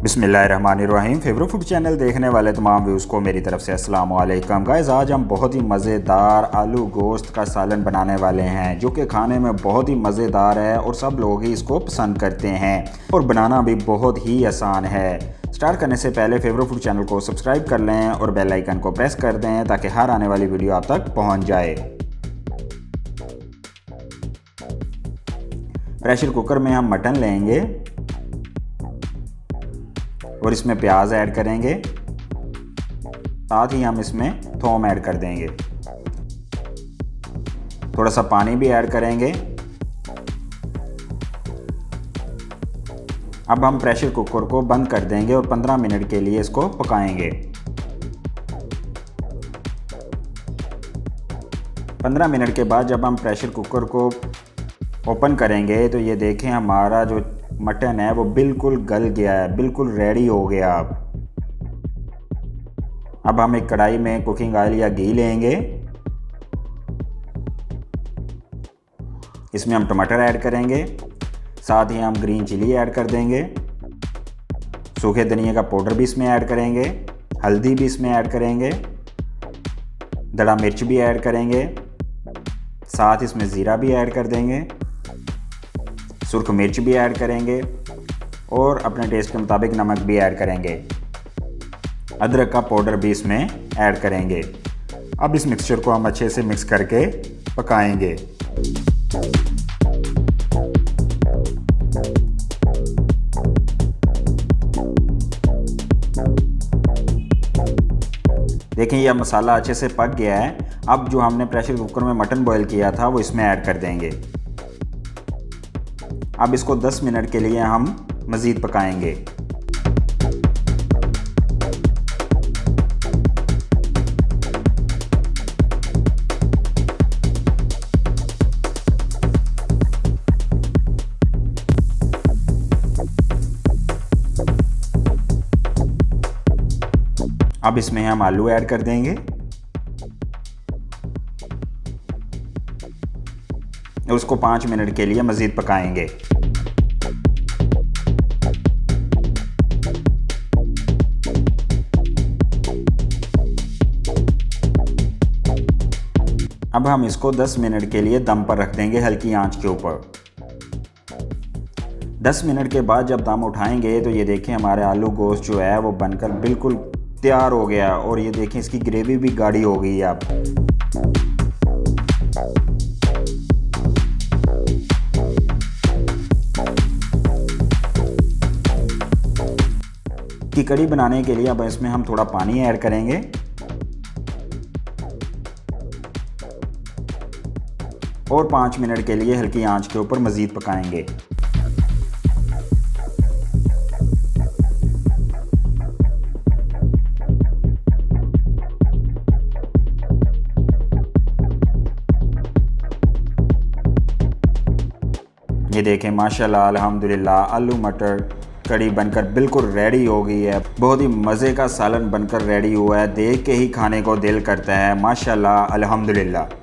बिस्मिल्लाहिर्रहमानिर्रहीम। Favourite food channel देखने वाले तमाम व्यूज़ को मेरी तरफ से अस्सलाम वालेकुम। गाइस, आज हम बहुत ही मज़ेदार आलू गोश्त का सालन बनाने वाले हैं जो कि खाने में बहुत ही मज़ेदार है और सब लोग ही इसको पसंद करते हैं और बनाना भी बहुत ही आसान है। स्टार्ट करने से पहले फेवरेट फूड चैनल को सब्सक्राइब कर लें और बेल आइकन को प्रेस कर दें ताकि हर आने वाली वीडियो आप तक पहुँच जाए। प्रेशर कुकर में हम मटन लेंगे और इसमें प्याज ऐड करेंगे, साथ ही हम इसमें थोम ऐड कर देंगे, थोड़ा सा पानी भी ऐड करेंगे। अब हम प्रेशर कुकर को बंद कर देंगे और 15 मिनट के लिए इसको पकाएंगे। 15 मिनट के बाद जब हम प्रेशर कुकर को ओपन करेंगे तो ये देखें हमारा जो मटन है वो बिल्कुल गल गया है, बिल्कुल रेडी हो गया। अब हम एक कढ़ाई में कुकिंग ऑयल या घी लेंगे, इसमें हम टमाटर ऐड करेंगे, साथ ही हम ग्रीन चिली ऐड कर देंगे, सूखे धनिया का पाउडर भी इसमें ऐड करेंगे, हल्दी भी इसमें ऐड करेंगे, दड़ा मिर्च भी ऐड करेंगे, साथ इसमें ज़ीरा भी ऐड कर देंगे, सुर्ख मिर्च भी ऐड करेंगे और अपने टेस्ट के मुताबिक नमक भी ऐड करेंगे। अदरक का पाउडर भी इसमें ऐड करेंगे। अब इस मिक्सचर को हम अच्छे से मिक्स करके पकाएंगे। देखें यह मसाला अच्छे से पक गया है। अब जो हमने प्रेशर कुकर में मटन बॉईल किया था वो इसमें ऐड कर देंगे। अब इसको 10 मिनट के लिए हम मज़ीद पकाएंगे। अब इसमें हम आलू ऐड कर देंगे और उसको 5 मिनट के लिए मज़ीद पकाएंगे। अब हम इसको 10 मिनट के लिए दम पर रख देंगे हल्की आंच के ऊपर। 10 मिनट के बाद जब दम उठाएंगे तो ये देखें हमारे आलू गोश्त जो है वो बनकर बिल्कुल तैयार हो गया और ये देखें इसकी ग्रेवी भी गाढ़ी हो गई है। अब की कड़ी बनाने के लिए अब इसमें हम थोड़ा पानी ऐड करेंगे और 5 मिनट के लिए हल्की आंच के ऊपर मज़ीद पकाएंगे। ये देखें माशाल्लाह अल्हम्दुलिल्लाह आलू मटर कड़ी बनकर बिल्कुल रेडी हो गई है। बहुत ही मज़े का सालन बनकर रेडी हुआ है, देख के ही खाने को दिल करता है। माशाल्लाह अल्हम्दुलिल्लाह।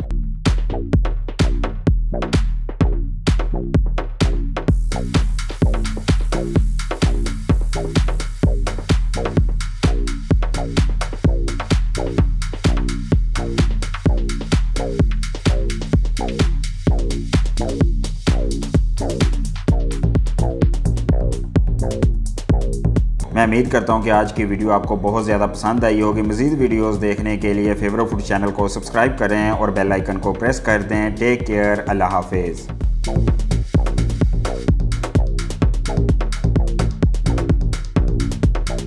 मैं उम्मीद करता हूं कि आज की वीडियो आपको बहुत ज़्यादा पसंद आई होगी। मज़ीद वीडियोस देखने के लिए फेवरेट फूड चैनल को सब्सक्राइब करें और बेल आइकन को प्रेस कर दें। टेक केयर, अल्लाह हाफिज़।